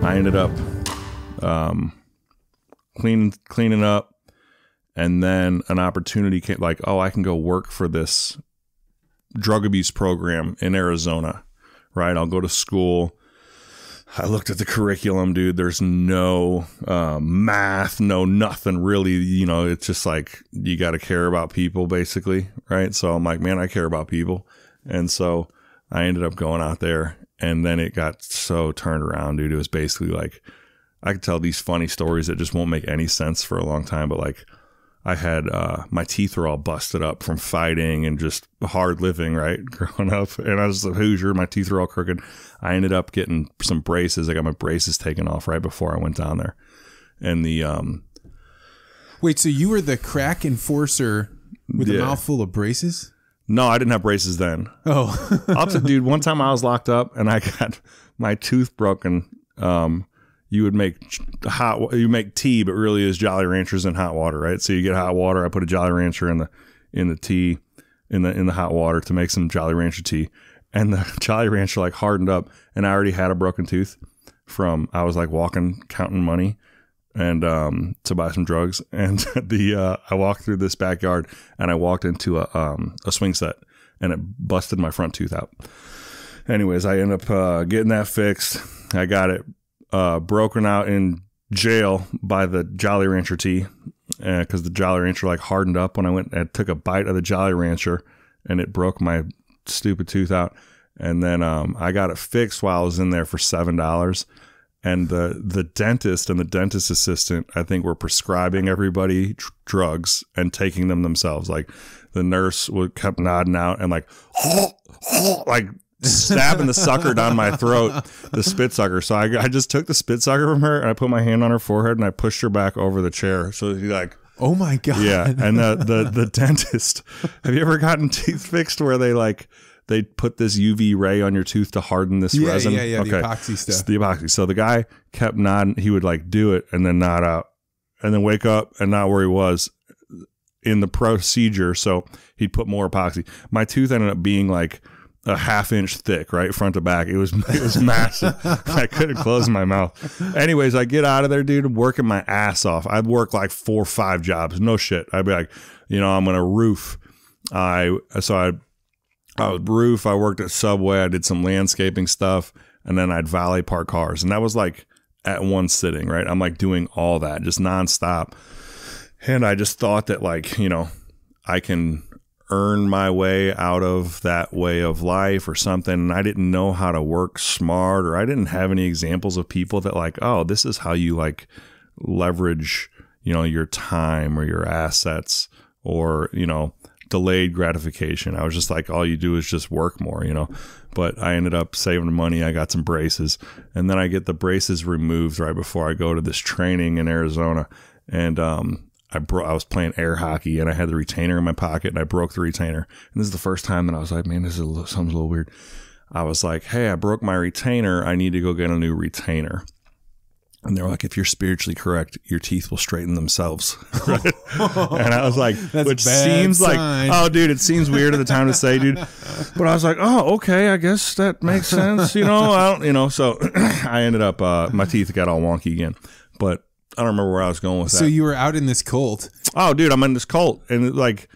I ended up cleaning up, and then an opportunity came, like, oh, I can go work for this drug abuse program in Arizona, right? I'll go to school. I looked at the curriculum, dude. There's no math, no nothing really. You know, it's just like you got to care about people, basically, right? So I'm like, man, I care about people. And so I ended up going out there, and then it got so turned around, dude. It was basically like, I could tell these funny stories that just won't make any sense for a long time, but like, I had, my teeth were all busted up from fighting and just hard living, right? Growing up. And I was a Hoosier. My teeth were all crooked. I ended up getting some braces. I got my braces taken off right before I went down there. And the, wait, so you were the crack enforcer with a mouthful of braces? No, I didn't have braces then. Oh, Dude, one time I was locked up and I got my tooth broken. You would make tea, but really is Jolly Ranchers in hot water, right? So you get hot water. I put a Jolly Rancher in the tea, in the hot water to make some Jolly Rancher tea, and the Jolly Rancher like hardened up, and I already had a broken tooth from, I was like walking counting money and to buy some drugs, and I walked through this backyard and I walked into a swing set and it busted my front tooth out. Anyways, I ended up getting that fixed. I got it broken out in jail by the Jolly Rancher tea, because the Jolly Rancher like hardened up when I went and took a bite of the Jolly Rancher, and it broke my stupid tooth out. And then I got it fixed while I was in there for $7. And the dentist and the dentist assistant, I think, were prescribing everybody drugs and taking them themselves. Like the nurse kept nodding out and like like stabbing the sucker down my throat, the spit sucker. So I just took the spit sucker from her and I put my hand on her forehead and I pushed her back over the chair. So she like, oh my God. Yeah. And the dentist, have you ever gotten teeth fixed where they put this UV ray on your tooth to harden this resin? Yeah. Okay. The epoxy stuff. It's the epoxy. So the guy kept nodding. He would like do it and then nod out and then wake up and not where he was in the procedure. So he'd put more epoxy. My tooth ended up being like a ½ inch thick, right? Front to back. It was massive. I couldn't close my mouth. Anyways, I get out of there, dude, working my ass off. I'd work like 4 or 5 jobs. No shit. I'd be like, I'm going to roof. I would roof. I worked at Subway. I did some landscaping stuff, and then I'd valet park cars. And that was like at one sitting, right? I'm like doing all that just nonstop. And I just thought that like, I can earn my way out of that way of life or something. And I didn't know how to work smart, or I didn't have any examples of people that like, oh, this is how you like leverage, your time or your assets, or, delayed gratification. I was just like, all you do is just work more, but I ended up saving money. I got some braces, and then I get the braces removed right before I go to this training in Arizona. And, I was playing air hockey and I had the retainer in my pocket and I broke the retainer. And this is the first time that I was like, man, this is something's a little weird. I was like, hey, I broke my retainer. I need to go get a new retainer. And they were like, if you're spiritually correct, your teeth will straighten themselves. Right? And I was like, which seems sign. Like, oh, dude, it seems weird at the time to say, dude. But I was like, oh, okay, I guess that makes sense. So I ended up, my teeth got all wonky again. But I don't remember where I was going with that. So you were out in this cult. Oh, dude, I'm in this cult. And like,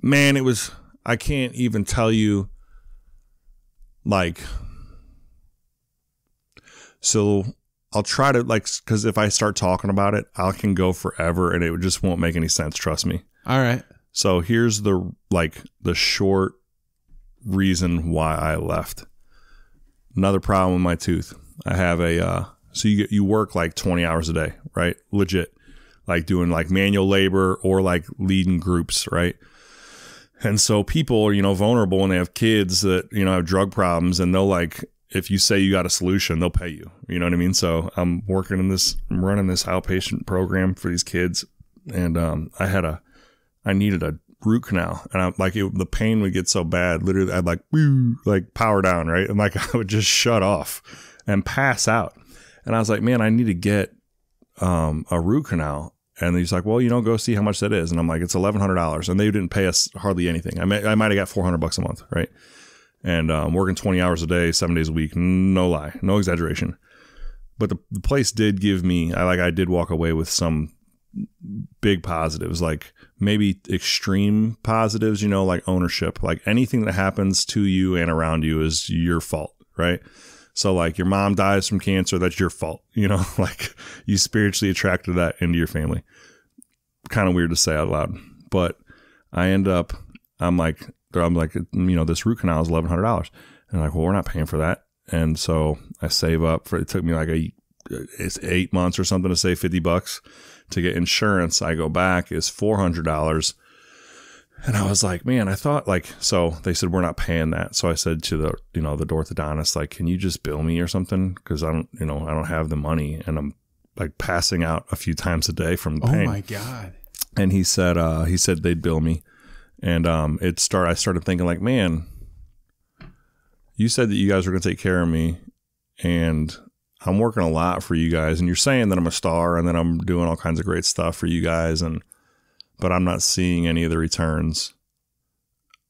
man, I can't even tell you, like, so I'll try to, like, because if I start talking about it, I can go forever and it just won't make any sense. Trust me. All right. So here's the short reason why I left. Another problem with my tooth. I have so you work like 20 hours a day, right? Legit. Like doing like manual labor or like leading groups, right? And so people are, vulnerable, and they have kids that, have drug problems, and they'll like, if you say you got a solution, they'll pay you. You know what I mean? So I'm running this outpatient program for these kids, and I needed a root canal, and the pain would get so bad, literally I'd like power down, right? And like I would just shut off and pass out. And I was like, man, I need to get a root canal. And he's like, well, go see how much that is. And I'm like, it's $1,100. And they didn't pay us hardly anything. I might have got $400 a month, right? And working 20 hours a day, 7 days a week. No lie, no exaggeration. But the place did give me, I did walk away with some big positives, like maybe extreme positives, you know, like ownership, like anything that happens to you and around you is your fault, right? So like your mom dies from cancer, that's your fault, you know, like you spiritually attracted that into your family. Kind of weird to say out loud, but I end up, I'm like, you know, this root canal is $1,100. And I'm like, well, we're not paying for that. And so I save up for, it took me like it's 8 months or something to save $50 to get insurance. I go back, is $400. And I was like, man, I thought like, so they said, we're not paying that. So I said to the, you know, the orthodontist, like, can you just bill me or something? Cause I don't have the money and I'm like passing out a few times a day from the pain. Oh my God. And he said they'd bill me. And, I started thinking like, man, you said that you guys were going to take care of me and I'm working a lot for you guys. And you're saying that I'm a star and that I'm doing all kinds of great stuff for you guys. But I'm not seeing any of the returns.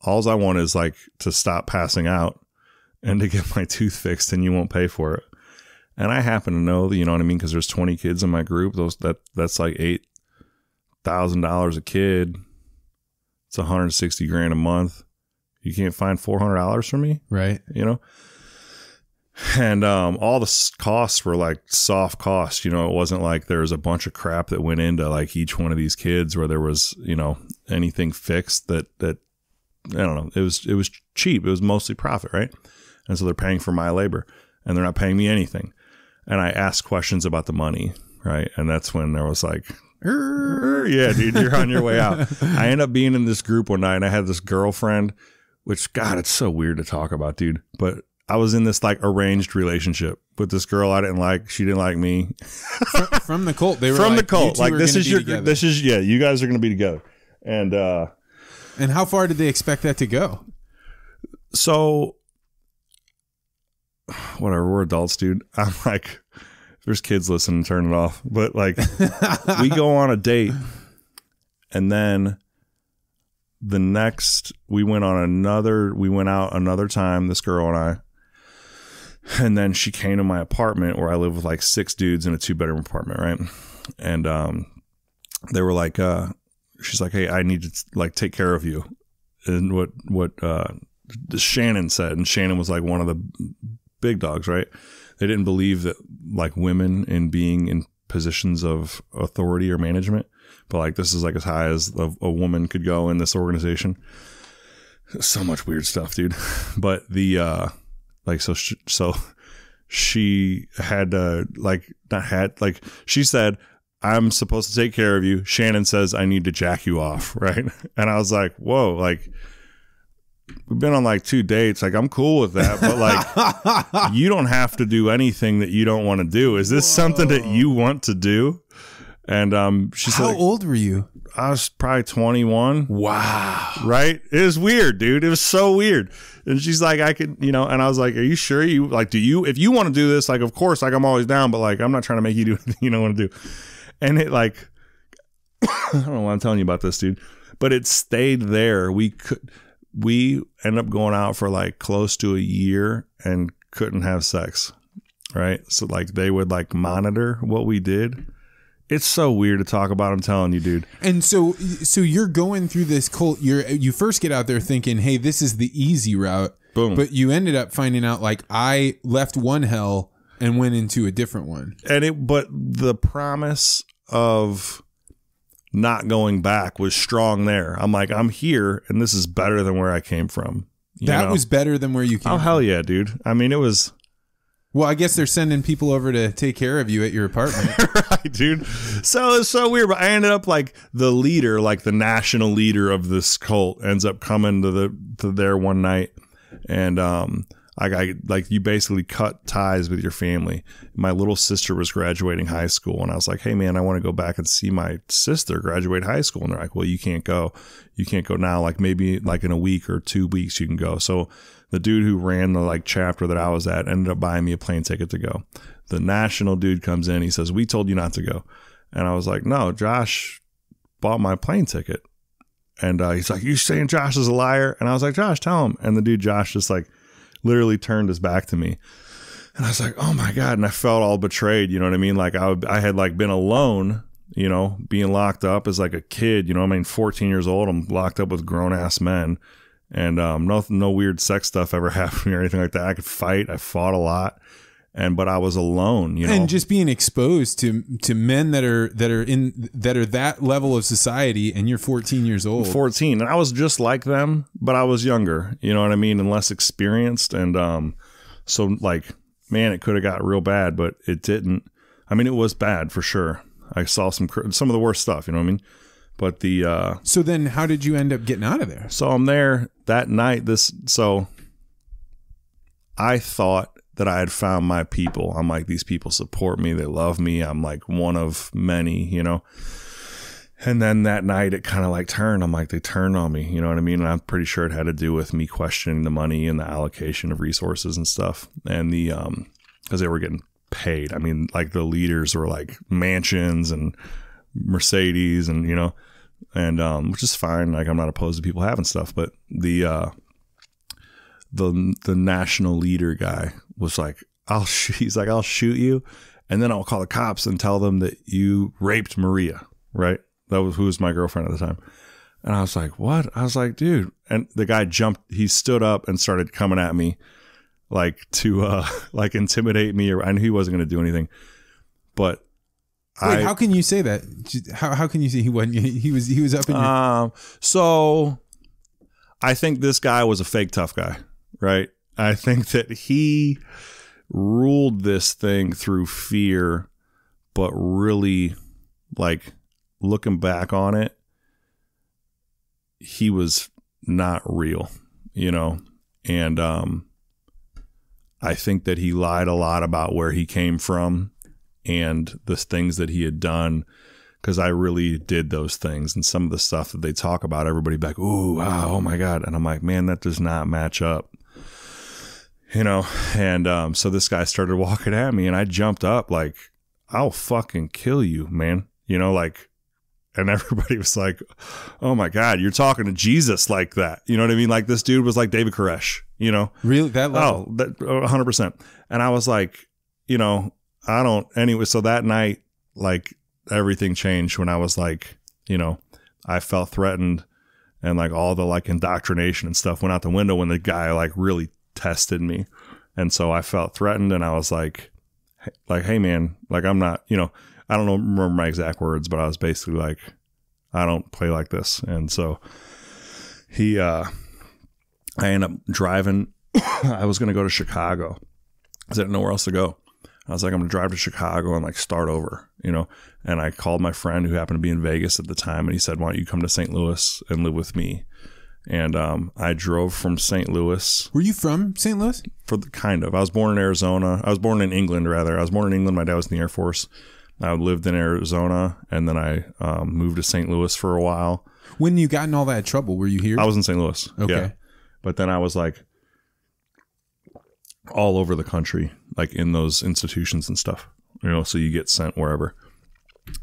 All I want is like to stop passing out and to get my tooth fixed and you won't pay for it. And I happen to know that, you know what I mean? Cause there's 20 kids in my group. That's like $8,000 a kid. It's $160,000 a month. You can't find $400 for me. Right. You know? And all the costs were like soft costs. You know, it wasn't like there was a bunch of crap that went into like each one of these kids where there was, you know, anything fixed that I don't know. It was cheap. It was mostly profit, right? And so they're paying for my labor and they're not paying me anything. And I asked questions about the money, right? And that's when there was like, yeah, dude, you're on your way out. I ended up being in this group one night and I had this girlfriend, which, God, it's so weird to talk about, dude. But I was in this like arranged relationship with this girl I didn't like. She didn't like me. From the cult. They were from like, the cult. Like this is together. You guys are going to be together. And how far did they expect that to go? So whatever, we're adults, dude. I'm like, there's kids listening, turn it off. But like we go on a date and then we went out another time, this girl and I, and then she came to my apartment where I live with like 6 dudes in a 2-bedroom apartment. Right. And, they were like, she's like, hey, I need to like take care of you. And what Shannon said, and Shannon was like one of the big dogs, right? They didn't believe that like women in being in positions of authority or management, but like this is like as high as a woman could go in this organization. So much weird stuff, dude. But the she had she said, I'm supposed to take care of you. Shannon says I need to jack you off, right? And I was like, whoa, like we've been on like 2 dates. Like I'm cool with that, but like you don't have to do anything that you don't want to do. Is this something that you want to do? And she's how like, old were you? I was probably 21. Wow. Right? It was weird, dude. It was so weird. And she's like, I could, you know, and I was like, are you sure you like, if you want to do this, like, of course, like I'm always down, but like, I'm not trying to make you do anything you don't want to do. And it like, I don't know why I'm telling you about this, dude, but it stayed there. We ended up going out for like close to a year and couldn't have sex. Right. So like they would like monitor what we did. It's so weird to talk about. I'm telling you, dude. And so you're going through this cult. You first get out there thinking, hey, this is the easy route. Boom. But you ended up finding out like I left one hell and went into a different one. But the promise of not going back was strong there. I'm like, I'm here and this is better than where I came from. That was better than where you came from. Oh, hell yeah, dude. I mean, it was. Well, I guess they're sending people over to take care of you at your apartment. Right, dude. So it's so weird. But I ended up like the leader, like the national leader of this cult ends up coming to there one night. And I like you basically cut ties with your family. My little sister was graduating high school and I was like, hey man, I want to go back and see my sister graduate high school. And they're like, well, you can't go. You can't go now. Like maybe like in a week or 2 weeks you can go. So the dude who ran the like chapter that I was at ended up buying me a plane ticket to go. The national dude comes in. He says, we told you not to go. And I was like, no, Josh bought my plane ticket. And he's like, you saying Josh is a liar? And I was like, Josh, tell him. And the dude, Josh, just like literally turned his back to me. And I was like, oh my God. And I felt all betrayed. You know what I mean? Like I had like been alone, you know, being locked up as like a kid, you know, I mean, 14 years old, I'm locked up with grown ass men, and no weird sex stuff ever happened to me or anything like that. I could fight. I fought a lot. But I was alone, you know, and just being exposed to men that are that level of society, and you're 14 years old. 14, and I was just like them, but I was younger, you know what I mean, and less experienced, and so like, man, it could have got real bad, but it didn't. I mean, it was bad for sure. I saw some of the worst stuff, you know what I mean. But so then, how did you end up getting out of there? So I'm there that night. So I thought that I had found my people. I'm like, these people support me. They love me. I'm like one of many, you know. And then that night it kind of like turned. I'm like, they turned on me, you know what I mean? And I'm pretty sure it had to do with me questioning the money and the allocation of resources and stuff. And because they were getting paid. I mean, like the leaders were like mansions and Mercedes and, you know, and which is fine. Like I'm not opposed to people having stuff, but the national leader guy was like, he's like, I'll shoot you, and then I'll call the cops and tell them that you raped Maria, right? That was who was my girlfriend at the time. And I was like, what? I was like, dude. And the guy he stood up and started coming at me like to like intimidate me, or I knew he wasn't going to do anything. But wait, how can you say that? How can you say he wasn't? He was up in your... So I think this guy was a fake tough guy, right? I think that he ruled this thing through fear, but really, like, looking back on it, he was not real, you know? And I think that he lied a lot about where he came from and the things that he had done, because I really did those things. And some of the stuff that they talk about, everybody be like, ooh, wow, oh my God. And I'm like, man, that does not match up. You know, and so this guy started walking at me, and I jumped up like, I'll fucking kill you, man. You know, like, and everybody was like, oh my God, you're talking to Jesus like that. You know what I mean? Like this dude was like David Koresh, you know? Really? That level? Oh, that 100%. And I was like, you know, anyway, so that night, like everything changed when I was like, you know, I felt threatened, and like all the like indoctrination and stuff went out the window when the guy like really tested me. And so I felt threatened, and I was like, hey man, like I'm not, you know, I don't remember my exact words, but I was basically like, I don't play like this. And so I ended up driving. I was going to go to Chicago because I didn't know where else to go. I was like, I'm going to drive to Chicago and like start over, you know? And I called my friend who happened to be in Vegas at the time, and he said, why don't you come to St. Louis and live with me? And I drove from St. Louis. Were you from St. Louis? Kind of. I was born in Arizona. I was born in England, rather. I was born in England. My dad was in the Air Force. I lived in Arizona, and then I moved to St. Louis for a while. When you got in all that trouble, were you here? I was in St. Louis. Okay. Yeah. But then I was like all over the country, like in those institutions and stuff, you know, so you get sent wherever.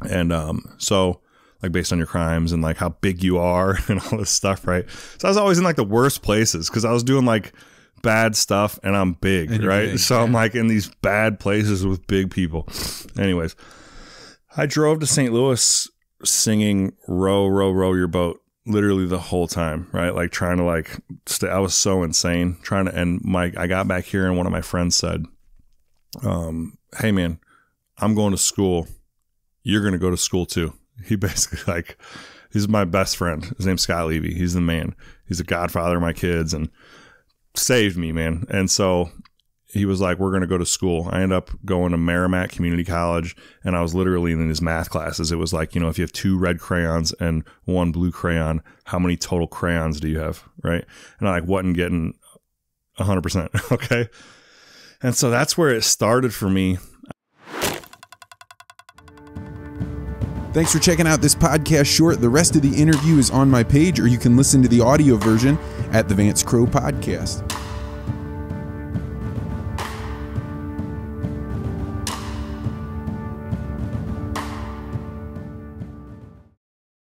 And so like based on your crimes and like how big you are and all this stuff, right? So I was always in like the worst places because I was doing like bad stuff, and I'm big, and right? Big, so yeah. I'm like in these bad places with big people. Anyways, I drove to St. Louis singing row, row, row your boat literally the whole time, right? Like trying to like stay. I was so insane trying to, and I got back here, and one of my friends said, hey man, I'm going to school. You're going to go to school too. He basically like, he's my best friend. His name's Scott Levy. He's the man. He's the godfather of my kids and saved me, man. And so he was like, we're going to go to school. I ended up going to Merrimack Community College, and I was literally in his math classes. It was like, you know, if you have 2 red crayons and 1 blue crayon, how many total crayons do you have? Right. And I like wasn't getting 100%. Okay. And so that's where it started for me. Thanks for checking out this podcast short. The rest of the interview is on my page, or you can listen to the audio version at the Vance Crowe Podcast.